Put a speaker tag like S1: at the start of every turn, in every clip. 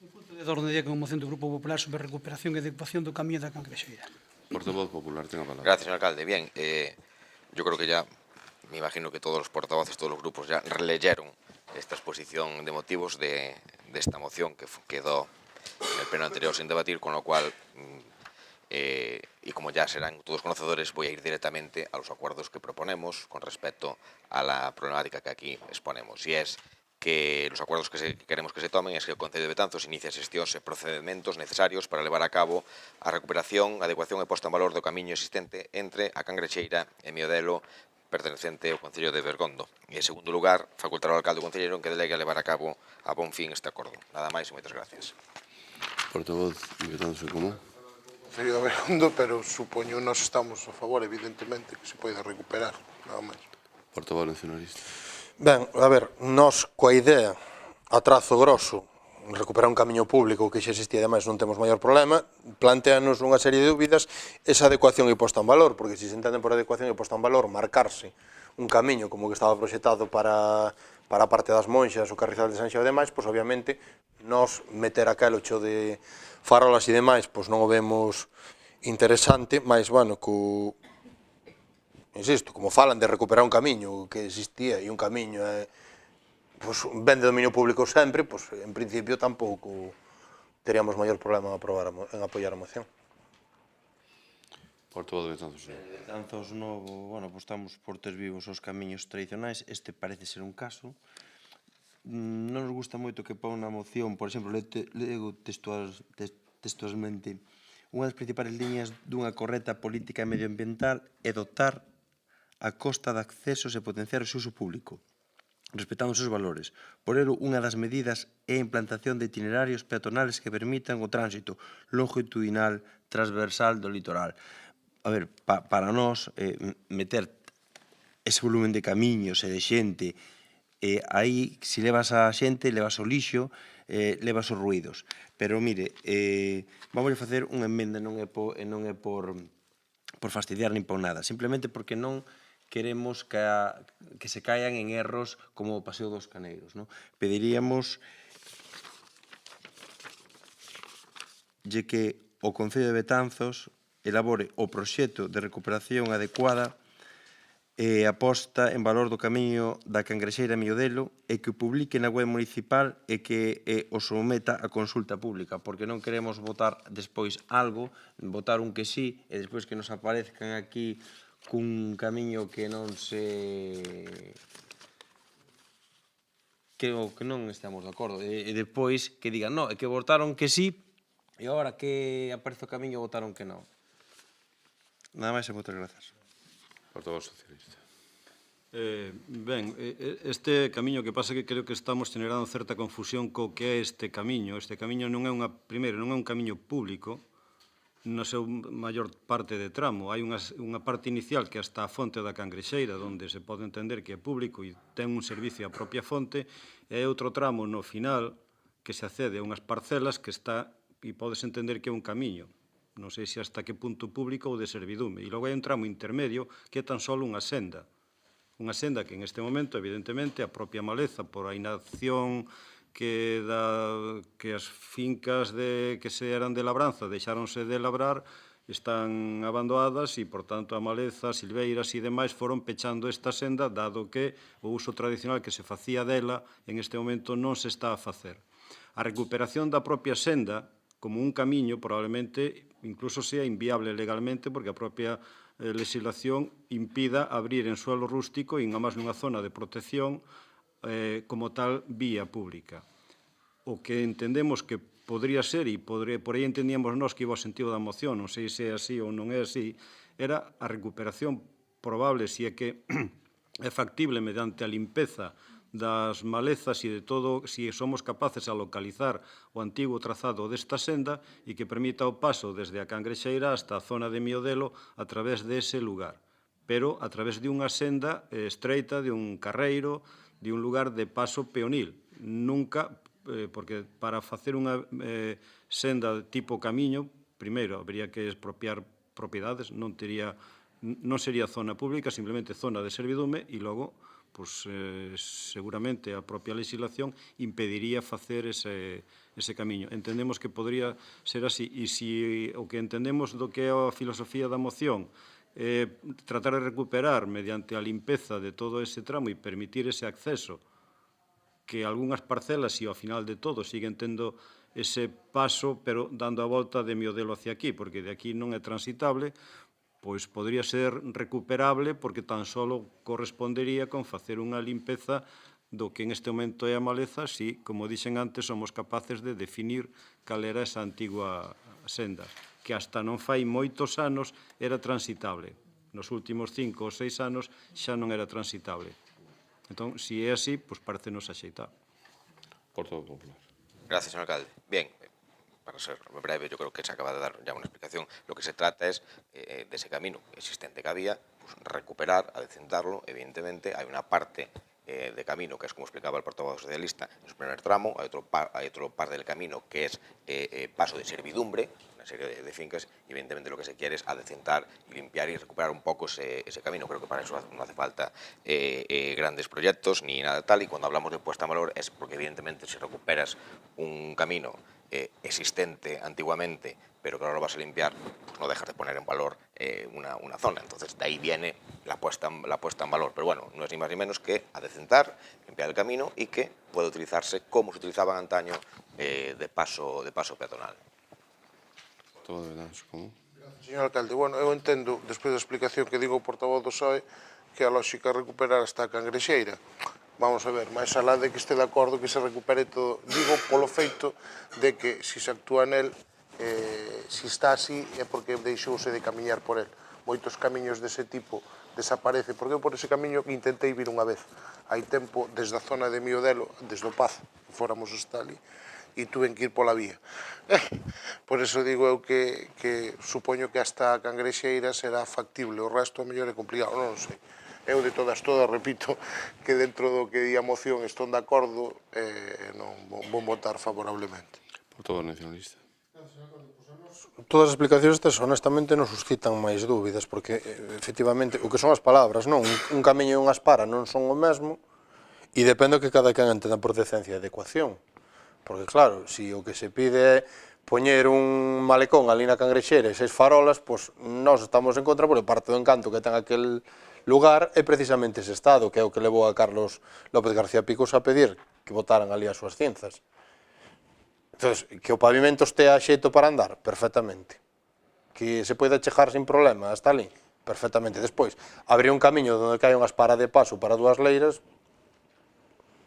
S1: Punto de orde de moción do Grupo Popular sobre a recuperación e adecuación do camiño da Cangrexeira.
S2: Portavoz popular, tenga palabra.
S3: Gracias, señor alcalde. Bien, yo creo que ya, me imagino que todos los portavoces, todos los grupos ya releyeron esta exposición de motivos de esta moción que quedó en el pleno anterior sin debatir, con lo cual, y como ya serán todos conocedores, voy a ir directamente a los acuerdos que proponemos con respecto a la problemática que aquí exponemos. Y es que los acuerdos que queremos que se tomen es que el Concello de Betanzos inicie xestións e procedementos necesarios para levar a cabo a recuperación, adecuación e posta en valor do camiño existente entre a Cangrexeira e Miodelo, pertenecente ao Concello de Bergondo. E, en segundo lugar, facultar ao alcalde concelleiro en que delegue a levar a cabo a bon fin este acordo. Nada máis e moitas gracias.
S2: Portavoz de Betanzos en Común.
S4: Concello de Bergondo, pero supoño nós estamos a favor, evidentemente, que se poida recuperar, nada máis.
S2: Portavoz nacionalista.
S5: Ben, a ver, nós coa idea a trazo grosso recuperar un camiño público que xa existía, ademais non temos maior problema, planteanos unha serie de dúbidas esa adecuación e posta en valor, porque se entenden por adecuación e posta en valor marcarse un camiño como que estaba proxetado para a parte das Monxas, o Carrizal de Sanxeo e demais, pois obviamente nós meter aquelo cho de farolas e demais, pois non o vemos interesante, mas, bueno, insisto, como falan de recuperar un camiño que existía e un camiño pois, ben de dominio público sempre, pois, en principio tampouco teríamos maior problema en apoiar a moción.
S2: Portavoz de Betanzos.
S6: Betanzos novo, bueno, apostamos por ter vivos os camiños tradicionais, este parece ser un caso. Non nos gusta moito que pon na moción, por exemplo, lego textualmente, unha das principais liñas dunha correcta política medioambiental é dotar a costa de accesos e potenciar o seu uso público, respetando os seus valores. Por ello, unha das medidas é a implantación de itinerarios peatonales que permitan o tránsito longitudinal transversal do litoral. A ver, para nós, meter ese volumen de camiños e de xente, aí, se levas a xente, levas o lixo, levas os ruídos. Pero, mire, vamos a facer unha emenda, non é por fastidiar nin por nada, simplemente porque non queremos que se caian en erros como o Paseo dos Caneiros. Pediríamos que o Concello de Betanzos elabore o proxecto de recuperación adecuada e a posta en valor do camiño da Cangrexeira a Miodelo e que o publique na web municipal e que o someta a consulta pública, porque non queremos votar despois algo, votar un que sí, e despois que nos aparezcan aquí cun camiño que non que non estamos de acordo, e depois que digan, non, é que votaron que sí, e agora que aparece o camiño votaron que non. Nada máis e moitas grazas.
S2: Portavoz socialista.
S7: Ben, este camiño que pasa que creo que estamos generando certa confusión co que é este camiño. Este camiño non é non é un camiño público, na seu maior parte de tramo. Hai unha parte inicial que é hasta a fonte da Cangrexeira, onde se pode entender que é público e ten un servicio a propia fonte, e hai outro tramo no final que se accede a unhas parcelas que está, e podes entender que é un camiño. Non sei se hasta que punto público ou de servidume. E logo hai un tramo intermedio que é tan só unha senda. Unha senda que en este momento, evidentemente, a propia maleza, por a inacción que as fincas que se eran de labranza deixáronse de labrar, están abandonadas e, por tanto, a maleza, silveiras e demais foron pechando esta senda, dado que o uso tradicional que se facía dela en este momento non se está a facer. A recuperación da propia senda, como un camiño, probablemente incluso sea inviable legalmente, porque a propia legislación impida abrir en suelo rústico e máis nunha zona de protección como tal vía pública. O que entendemos que podría ser, e por aí entendíamos nós que iba ao sentido da moción, non sei se é así ou non é así, era a recuperación probable, se é que é factible mediante a limpeza das malezas e de todo, se somos capaces a localizar o antigo trazado desta senda e que permita o paso desde a Cangrexeira hasta a zona de Miodelo a través dese lugar, pero a través de unha senda estreita, de un carreiro, de un lugar de paso peonil. Nunca, porque para facer unha senda de tipo camiño, primeiro, habría que expropiar propiedades, non sería zona pública, simplemente zona de servidume, e logo pois, seguramente a propia legislación impediría facer ese camiño. Entendemos que podría ser así, e se o que entendemos do que é a filosofía da moción tratar de recuperar mediante a limpeza de todo ese tramo e permitir ese acceso que algunhas parcelas, e ao final de todo, siguen tendo ese paso, pero dando a volta de Miodelo hacia aquí, porque de aquí non é transitable, pois podría ser recuperable porque tan só correspondería con facer unha limpeza do que en este momento é a maleza, si, como dixen antes, somos capaces de definir cal era esa antigua senda, que hasta non fai moitos anos era transitable. Nos últimos 5 ou 6 anos xa non era transitable. Entón, se é así, pois parecenos axeitar.
S2: Portavoz popular.
S3: Gracias, señor alcalde. Bien, para ser breve, yo creo que se acaba de dar ya una explicación. Lo que se trata es de ese camino existente que había, pues, recuperar, adecentarlo. Evidentemente, hay una parte de camino que es, como explicaba el portavoz socialista, en su primer tramo, hay otro parte del camino que es paso de servidumbre, una serie de fincas, y evidentemente lo que se quiere es adecentar y limpiar y recuperar un poco ese camino. Creo que para eso no hace falta grandes proyectos ni nada tal, y cuando hablamos de puesta en valor es porque evidentemente si recuperas un camino existente antiguamente, pero que ahora lo vas a limpiar, pues no dejas de poner en valor una zona. Entonces, de ahí viene la puesta en valor. Pero bueno, no es ni más ni menos que adecentar, limpiar el camino y que pueda utilizarse como se utilizaba antaño de paso peatonal.
S2: Portavoz de Betanzos Común.
S4: Señor alcalde, bueno, eu entendo, despois da explicación que digo o portavoz do PSOE, que a lógica é recuperar hasta a Cangrexeira. Vamos a ver, máis alá de que este de acordo que se recupere todo, digo polo feito de que se actúa nel, se está así é porque deixouse de camiñar por el. Moitos camiños dese tipo desaparece, porque eu por ese camiño intentei vir unha vez. Hai tempo, desde a zona de Miodelo, desde o Pazo, que fóramos hasta ali, e tuve que ir pola vía. Por eso digo eu que supoño que hasta a Cangrexeira será factible, o resto mellor é complicado, non sei. Eu de todas, repito, que dentro do que di a moción estou de acordo, non vou votar favorablemente.
S2: Portavoz nacionalista.
S5: Todas as explicacións estas honestamente non suscitan máis dúbidas, porque efectivamente o que son as palabras, non? Un camiño e unha espara non son o mesmo, e depende do que cada quen entenda por decencia e adecuación. Porque claro, se o que se pide é poñer un malecón ali na Cangrexeira e 6 farolas, pois nós estamos en contra, porque parte do encanto que ten aquel lugar é precisamente ese estado, que é o que levou a Carlos López García Picos a pedir que botaran ali as súas cienzas. Entón, que o pavimento estea xeito para andar, perfectamente. Que se poida chegar sin problema hasta ali, perfectamente. Despois, abrir un camiño onde hai unhas para de paso para 2 leiras,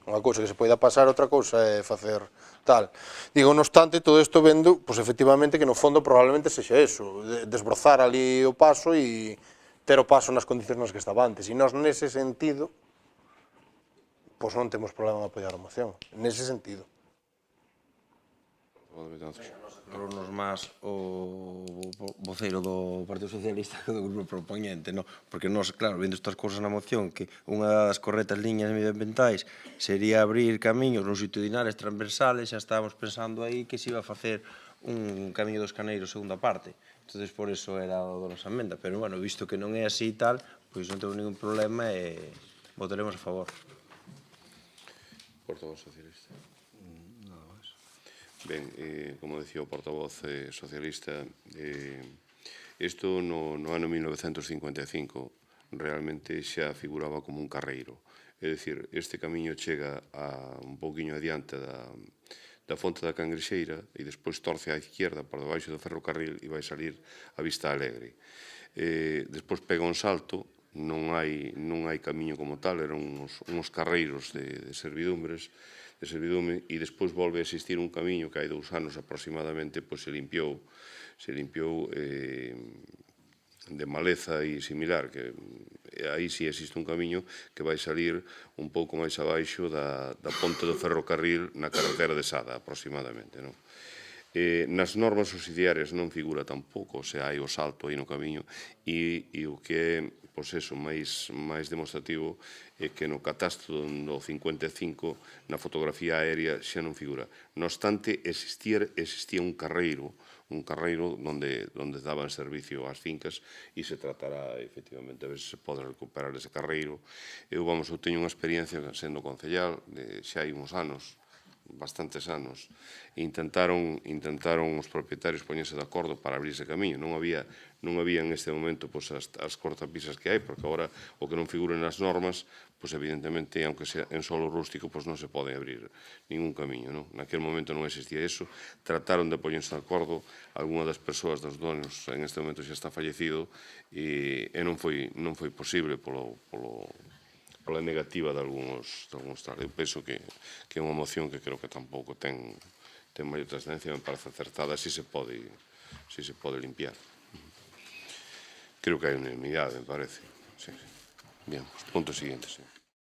S5: unha cousa que se poida pasar, outra cousa é facer tal. Digo, non obstante, todo isto vendo, pois efectivamente, que no fondo probablemente sexa eso, desbrozar ali o paso e ter o paso nas condicións nas que estaba antes. E nós, nese sentido, pois non temos problema en apoiar a moción, nese sentido.
S6: Aclararnos máis o voceiro do Partido Socialista que do grupo propoñente, no? Porque nós, claro, vendo estas cousas na moción, que unha das correctas liñas medioambientais sería abrir camiños longitudinales transversales, xa estábamos pensando aí que se iba a facer un camiño dos Caneiros segunda parte. Entonces, por eso era o da nosa emenda. Pero, bueno, visto que non é así e tal, pois non temos ningún problema e votaremos a favor.
S2: Portavoz socialista. Ben, como decía o portavoz socialista, isto no ano 1955 realmente xa figuraba como un carreiro. É dicir, este camiño chega a un pouquiño adiante da fonte da Cangrexeira e despois torce á izquierda por debaixo do ferrocarril e vai salir a Vista Alegre. Despois pega un salto, non hai camiño como tal, eran uns carreiros de servidumbres, e despois volve a existir un camiño que hai 2 anos aproximadamente, pois se limpiou de maleza e similar, que aí sí existe un camiño que vai salir un pouco máis abaixo da ponte do ferrocarril na carretera de Sada, aproximadamente, non? Nas normas subsidiarias non figura tampouco, se hai o salto aí no camiño, e o que é proceso máis demostrativo é que no catastro do 55 na fotografía aérea xa non figura. Non obstante, existía un carreiro onde daban servicio ás fincas e se tratará efectivamente a ver se pode recuperar ese carreiro. Eu teño unha experiencia sendo concellal xa hai uns anos, bastantes anos, e intentaron os propietarios poñerse de acordo para abrir ese camiño. Non había en este momento as cortapisas que hai, porque agora o que non figura nas normas, evidentemente, aunque sea en solo rústico, non se pode abrir ningún camiño. Naquel momento non existía eso, trataron de poñerse de acordo, algunha das persoas dos donos en este momento xa está fallecido, e non foi posible pola negativa de algúns tal. Eu penso que é unha moción que creo que tampouco ten maior trascendencia, me parece acertada, si se pode limpiar. Creo que hai unanimidade, me parece. Bien, punto siguiente, sí.